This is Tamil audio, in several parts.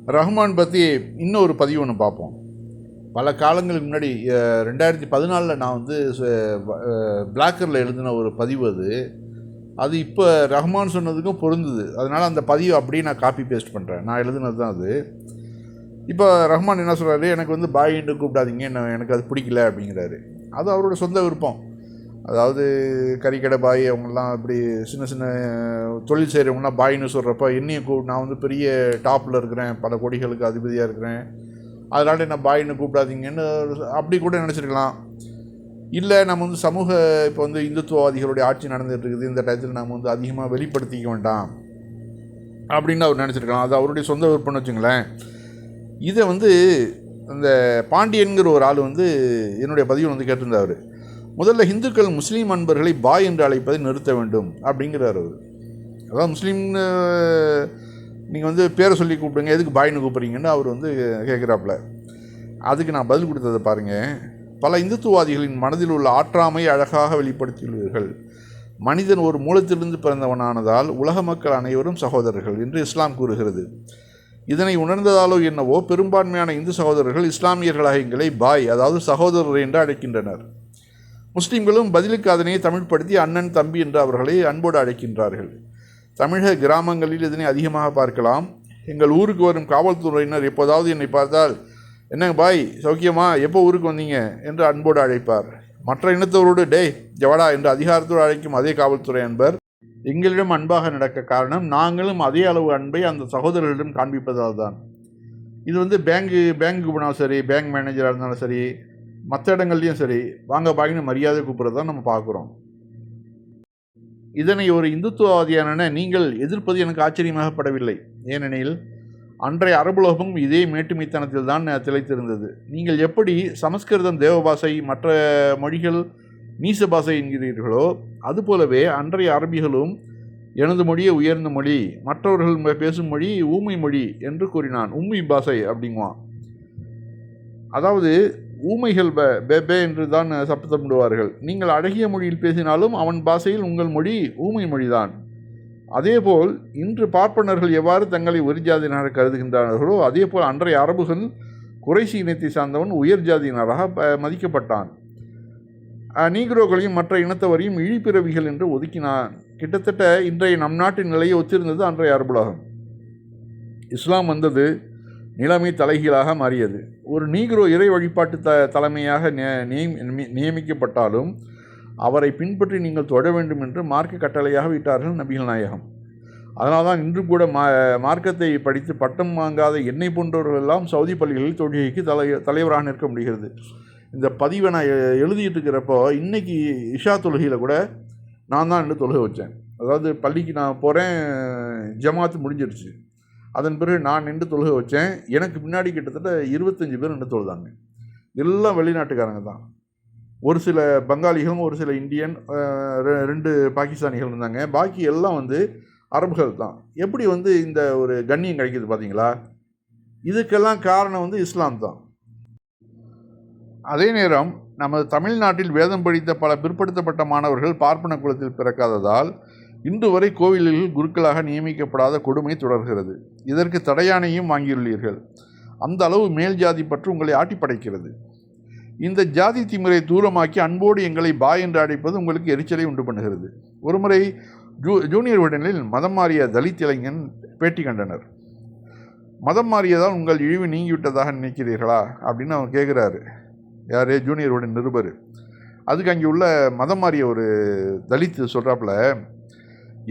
ரஹ்மான் பற்றி இன்னொரு பதிவு ஒன்று பார்ப்போம். பல காலங்களுக்கு முன்னாடி 2014 நான் வந்து பிளாக்கரில் எழுதின ஒரு பதிவு அது இப்போ ரஹ்மான் சொன்னதுக்கும் பொருந்துது. அதனால் அந்த பதிவு அப்படியே நான் காப்பி பேஸ்ட் பண்ணுறேன். நான் எழுதுனது தான் அது. இப்போ ரஹ்மான் என்ன சொல்கிறாரு, எனக்கு வந்து பாயின்னு கூப்பிடாதீங்க, எனக்கு அது பிடிக்கல அப்படிங்கிறாரு. அது அவரோட சொந்த விருப்பம். அதாவது கறிக்கடை பாய் அவங்கெல்லாம் இப்படி சின்ன சின்ன தொழில் செய்கிறவங்களாம் பாயின்னு சொல்கிறப்ப என்னையும் நான் வந்து பெரிய டாப்பில் இருக்கிறேன், பல கோடிகளுக்கு அதிபதியாக இருக்கிறேன், அதனால் என்ன பாயின்னு கூப்பிடாதீங்கன்னு அப்படி கூட நினச்சிருக்கலாம். இல்லை நம்ம வந்து இப்போ வந்து இந்துத்துவவாதிகளுடைய ஆட்சி நடந்துகிட்டு இருக்குது, இந்த டயத்தில் நம்ம வந்து அதிகமாக வெளிப்படுத்திக்க வேண்டாம் அப்படின்னு அவர் நினச்சிருக்கலாம். அது அவருடைய சொந்த விருப்பம்னு வச்சுங்களேன். இதை வந்து இந்த பாண்டியன்கிற ஒரு ஆள் வந்து என்னுடைய பதிவில் வந்து கேட்டிருந்தார். முதல்ல இந்துக்கள் முஸ்லீம் அன்பர்களை பாய் என்று அழைப்பதை நிறுத்த வேண்டும் அப்படிங்கிறார் அவர். அதாவது முஸ்லீம்னு நீங்கள் வந்து பேரை சொல்லி கூப்பிடுங்க, எதுக்கு பாய்னு கூப்பிட்றீங்கன்னு அவர் வந்து கேட்குறாப்புல. அதுக்கு நான் பதில் கொடுத்ததை பாருங்கள். பல இந்துத்துவாதிகளின் மனதில் உள்ள ஆற்றாமை அழகாக வெளிப்படுத்தியுள்ளீர்கள். மனிதன் ஒரு மூலத்திலிருந்து பிறந்தவனானதால் உலக மக்கள் அனைவரும் சகோதரர்கள் என்று இஸ்லாம் கூறுகிறது. இதனை உணர்ந்ததாலோ என்னவோ பெரும்பான்மையான இந்து சகோதரர்கள் இஸ்லாமியர்களாக எங்களை பாய், அதாவது சகோதரர் என்று அழைக்கின்றனர். முஸ்லீம்களும் பதிலுக்கு அதனை தமிழ்படுத்தி அண்ணன், தம்பி என்று அவர்களை அன்போடு அழைக்கின்றார்கள். தமிழக கிராமங்களில் இதனை அதிகமாக பார்க்கலாம். எங்கள் ஊருக்கு வரும் காவல்துறையினர் எப்போதாவது என்னை பார்த்தால், என்னங்க பாய் சௌக்கியமா, எப்போ ஊருக்கு வந்தீங்க என்று அன்போடு அழைப்பார். மற்ற இனத்தவரோடு டே ஜவடா என்று அதிகாரத்தோடு அழைக்கும் அதே காவல்துறை அன்பர் எங்களிடம் அன்பாக நடக்க காரணம் நாங்களும் அதே அளவு அன்பை அந்த சகோதரர்களிடம் காண்பிப்பதால் தான். இது வந்து பேங்க்கு போனாலும் சரி, பேங்க் மேனேஜராக இருந்தாலும் சரி, மற்ற இடங்கள்லையும் சரி, வாங்க பாயின்னு மரியாதை கூப்பிட்றது தான் நம்ம பார்க்குறோம். இதனை ஒரு இந்துத்துவவாதியான நீங்கள் எதிர்ப்பது எனக்கு ஆச்சரியமாகப்படவில்லை. ஏனெனில் அன்றைய அரபுலோகம் இதே மேட்டுமைத்தனத்தில் தான் திளைத்திருந்தது. நீங்கள் எப்படி சமஸ்கிருதம் தேவபாஷை, மற்ற மொழிகள் நீச பாஷை என்கிறீர்களோ அதுபோலவே அன்றைய அரபிகளும் எனது மொழியை உயர்ந்த மொழி, மற்றவர்கள் பேசும் மொழி ஊமை மொழி என்று கூறினான். உம்மி பாஷை அப்படிங்குவான். அதாவது ஊமைகள் பே என்று தான் சப்தமிடுவார்கள். நீங்கள் அழகிய மொழியில் பேசினாலும் அவன் பாஷையில் உங்கள் மொழி ஊமை மொழிதான். அதேபோல் இன்று பார்ப்பனர்கள் எவ்வாறு தங்களை ஒரு ஜாதியினராக கருதுகின்றார்களோ அதேபோல் அன்றைய அரபுகள் குறைசி இனத்தை சார்ந்தவன் உயர் ஜாதியினராக மதிக்கப்பட்டான். நீக்ரோக்களையும் மற்ற இனத்தவரையும் இழிப்பிறவிகள் என்று ஒதுக்கினான். கிட்டத்தட்ட இன்றைய நம் நாட்டின் நிலையை ஒத்திருந்தது அன்றைய அரபுலகம். இஸ்லாம் வந்தது, நிலைமை தலைகீழாக மாறியது. ஒரு நீக்ரோ இறை வழிபாட்டு தலைமையாக நியமிக்கப்பட்டாலும் அவரை பின்பற்றி நீங்கள் தொட வேண்டும் என்று மார்க்க கட்டளையாக விட்டார்கள் நபிகள் நாயகம். அதனால் தான் இன்று கூட மார்க்கத்தை படித்து பட்டம் வாங்காத என்னை போன்றவர்கள் எல்லாம் சவுதி பள்ளிகளில் தொழுகைக்கு தலைவராக நிற்க முடிகிறது. இந்த பதிவை நான் எழுதிட்டு இருக்கிறப்போ இன்றைக்கி இஷா தொழுகையில் கூட நான் தான் நின்று தொழுகை வச்சேன். அதாவது பள்ளிக்கு நான் போகிறேன், ஜமாத்து முடிஞ்சிருச்சு, அதன் பிறகு நான் நின்று தொழுகை வச்சேன். எனக்கு பின்னாடி கிட்டத்தட்ட 25 பேர் நின்று தொழுதாங்க. எல்லாம் வெளிநாட்டுக்காரங்க தான். ஒரு சில பங்காளிகளும் ஒரு சில இந்தியன், 2 பாகிஸ்தானிகள் இருந்தாங்க. பாக்கி எல்லாம் வந்து அரபுகள் தான். எப்படி வந்து இந்த ஒரு கண்ணியம் கிடைக்கிது பார்த்தீங்களா? இதுக்கெல்லாம் காரணம் வந்து இஸ்லாம் தான். அதே நேரம் நமது தமிழ்நாட்டில் வேதம் படித்த பல பிற்படுத்தப்பட்ட மாணவர்கள் பார்ப்பன குலத்தில் பிறக்காததால் இன்று வரை கோவிலில் குருக்களாக நியமிக்கப்படாத கொடுமை தொடர்கிறது. இதற்கு தடையானையும் வாங்கியுள்ளீர்கள். அந்த அளவு மேல் ஜாதி பற்றி உங்களை ஆட்டி படைக்கிறது. இந்த ஜாதி திமுறை தூரமாக்கி அன்போடு எங்களை பாய் என்று அழைப்பது உங்களுக்கு எரிச்சலை உண்டு பண்ணுகிறது. ஒருமுறை ஜூனியர் விடனில் மதம் மாறிய தலித் இளைஞன் பேட்டி கண்டனர். மதம் மாறியதால் உங்கள் இழிவு நீங்கிவிட்டதாக நினைக்கிறீர்களா அப்படின்னு அவன் கேட்குறாரு. யார்? ஜூனியர் விடன் நிருபர். அதுக்கு அங்கே உள்ள மதம் மாறிய ஒரு தலித் சொல்கிறாப்புல,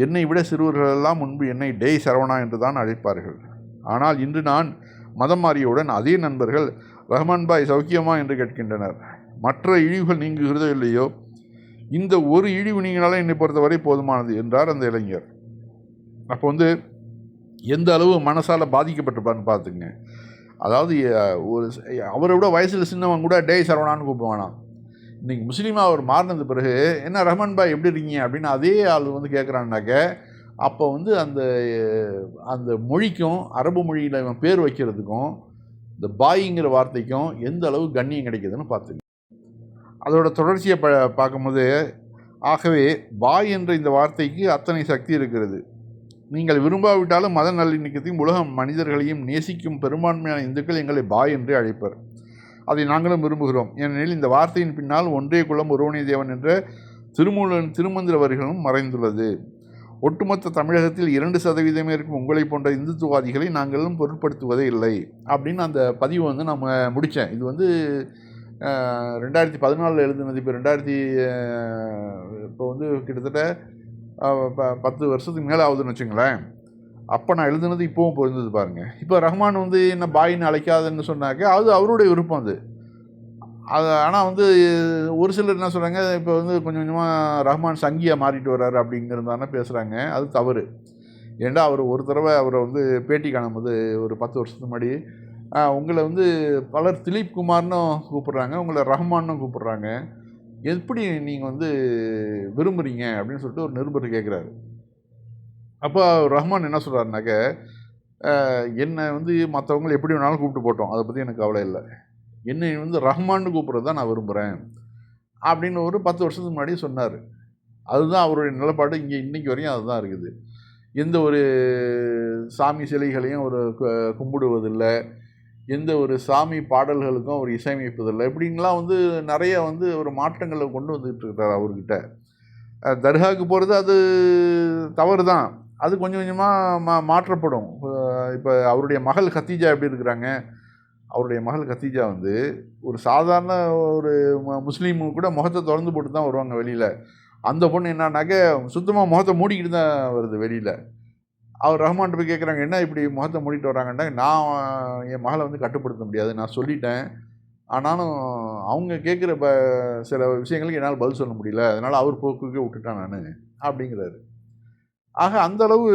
என்னை விட சிறுவர்களெல்லாம் முன்பு என்னை டேய் சரவணா என்று தான் அழைப்பார்கள். ஆனால் இன்று நான் மதம் மாறியவுடன் அதே நண்பர்கள் ரஹ்மான் பாய் சௌக்கியமா என்று கேட்கின்றனர். மற்ற இழிவுகள் நீங்குகிறதோ இல்லையோ, இந்த ஒரு இழிவு நீங்கினாலும் என்னை பொறுத்தவரை போதுமானது என்றார் அந்த இளைஞர். அப்போ வந்து எந்த அளவு மனசால் பாதிக்கப்பட்டிருப்பான்னு பார்த்துங்க. அதாவது அவரை விட வயசில் சின்னவன் கூட டேய் சரவணான்னு கூப்பிடுவானா. இன்றைக்கி முஸ்லீமாக அவர் மாறினது பிறகு என்ன ரஹ்மான் பாய் எப்படி இருக்கீங்க அப்படின்னு அதே ஆள் வந்து கேட்குறான்னாக்க, அப்போ வந்து அந்த அந்த மொழிக்கும் அரபு மொழியில் இவன் பேர் வைக்கிறதுக்கும் இந்த பாய்ங்கிற வார்த்தைக்கும் எந்த அளவு கண்ணியம் கிடைக்குதுன்னு பார்த்துங்க. அதோட தொடர்ச்சியை பார்க்கும்போது, ஆகவே பாய் என்ற இந்த வார்த்தைக்கு அத்தனை சக்தி இருக்கிறது. நீங்கள் விரும்பாவிட்டாலும் மத நல்லிணக்கத்தையும் உலக மனிதர்களையும் நேசிக்கும் பெரும்பான்மையான இந்துக்கள் எங்களை பாய் என்றே அழைப்பர். அதை நாங்களும் விரும்புகிறோம். ஏனெனில் இந்த வார்த்தையின் பின்னால் ஒன்றே குலம் ஒருவனே தேவன் என்ற திருமந்திர வரிகளும் மறைந்துள்ளது. ஒட்டுமொத்த தமிழகத்தில் 2% இருக்கும் உங்களை போன்ற இந்துத்துவாதிகளை நாங்களும் பொருட்படுத்துவதே இல்லை அப்படின்னு அந்த பதிவு வந்து நம்ம முடித்தேன். இது வந்து 2014 எழுதுனது. இப்போ வந்து கிட்டத்தட்ட 10 வருஷத்துக்கு மேலே ஆகுதுன்னு வச்சுங்களேன். அப்போ நான் எழுதுனது இப்போவும் பொருந்தது பாருங்கள். இப்போ ரஹ்மான் வந்து என்ன பாயின்னு அழைக்காதுன்னு சொன்னாக்க அது அவருடைய விருப்பம். அது ஆனால் வந்து ஒரு சிலர் என்ன சொல்கிறாங்க, இப்போ வந்து கொஞ்சம் கொஞ்சமாக ரஹ்மான் சங்கியாக மாறிட்டு வர்றாரு அப்படிங்கிறதான பேசுகிறாங்க. அது தவறு. ஏன்டா அவர் ஒரு தடவை அவரை வந்து பேட்டி காணும்போது ஒரு 10 வருஷத்துக்கு முன்னாடி உங்களை வந்து பலர் திலீப் குமார்னு கூப்பிட்றாங்க, உங்களை ரஹ்மான்னு கூப்பிட்றாங்க, எப்படி நீங்கள் வந்து விரும்புகிறீங்க அப்படின்னு சொல்லிட்டு ஒரு நிருபர் கேட்குறாரு. அப்போ ரஹ்மான் என்ன சொல்கிறாருனாக்க, என்னை வந்து மற்றவங்களை எப்படி வேணாலும் கூப்பிட்டு போட்டோம், அதை பற்றி எனக்கு கவலை இல்லை, என்னை வந்து ரஹ்மான்னு கூப்பிட்றது தான் நான் விரும்புகிறேன் அப்படின்னு ஒரு 10 வருஷத்துக்கு முன்னாடி சொன்னார். அதுதான் அவருடைய நிலப்பாடு. இங்கே இன்றைக்கி வரையும் அதுதான் இருக்குது. எந்த ஒரு சாமி சிலைகளையும் ஒரு கும்பிடுவதில்லை, எந்த ஒரு சாமி பாடல்களுக்கும் அவர் இசையமைப்பதில்லை, இப்படின்லாம் வந்து நிறைய வந்து ஒரு மாற்றங்களை கொண்டு வந்துகிட்டு இருக்கிறார் அவர்கிட்ட. தர்காவுக்கு போகிறது அது தவறு தான், அது கொஞ்சம் கொஞ்சமாக மாற்றப்படும். இப்போ அவருடைய மகள் கத்தீஜா எப்படி இருக்கிறாங்க, அவருடைய மகள் கத்தீஜா வந்து ஒரு சாதாரண ஒரு முஸ்லீமு கூட முகத்தை திறந்து போட்டு தான் வருவாங்க வெளியில். அந்த பொண்ணு என்னன்னாக்க சுத்தமாக முகத்தை மூடிக்கிட்டு தான் வருது வெளியில். அவர் ரஹ்மான்ட்டு போய் கேட்குறாங்க, என்ன இப்படி முகத்தை மூடிட்டு வராங்கன்னா, நான் என் மகளை வந்து கட்டுப்படுத்த முடியாது, நான் சொல்லிட்டேன், ஆனாலும் அவங்க கேட்குற சில விஷயங்களுக்கு என்னால் பதில் சொல்ல முடியல, அதனால் அவர் போக்குக்கே விட்டுட்டேன் நான் அப்படிங்கிறாரு. ஆக அந்தளவு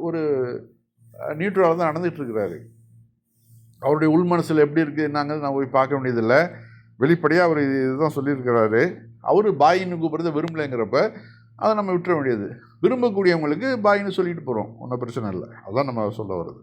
ஒரு நியூட்ரலாக தான் நடந்துகிட்ருக்கிறாரு. அவருடைய உள் மனசில் எப்படி இருக்குது என்னங்கிறது நான் போய் பார்க்க வேண்டியதில்லை. வெளிப்படையாக அவர் இதுதான் சொல்லியிருக்கிறாரு. அவர் பாயின்னு கூப்பிட்றத விரும்பலைங்கிறப்ப அதை நம்ம விட்டுற வேண்டியது. விரும்பக்கூடியவங்களுக்கு பாயின்னு சொல்லிட்டு போகிறோம், ஒன்றும் பிரச்சனை இல்லை. அதுதான் நம்ம சொல்ல வருது.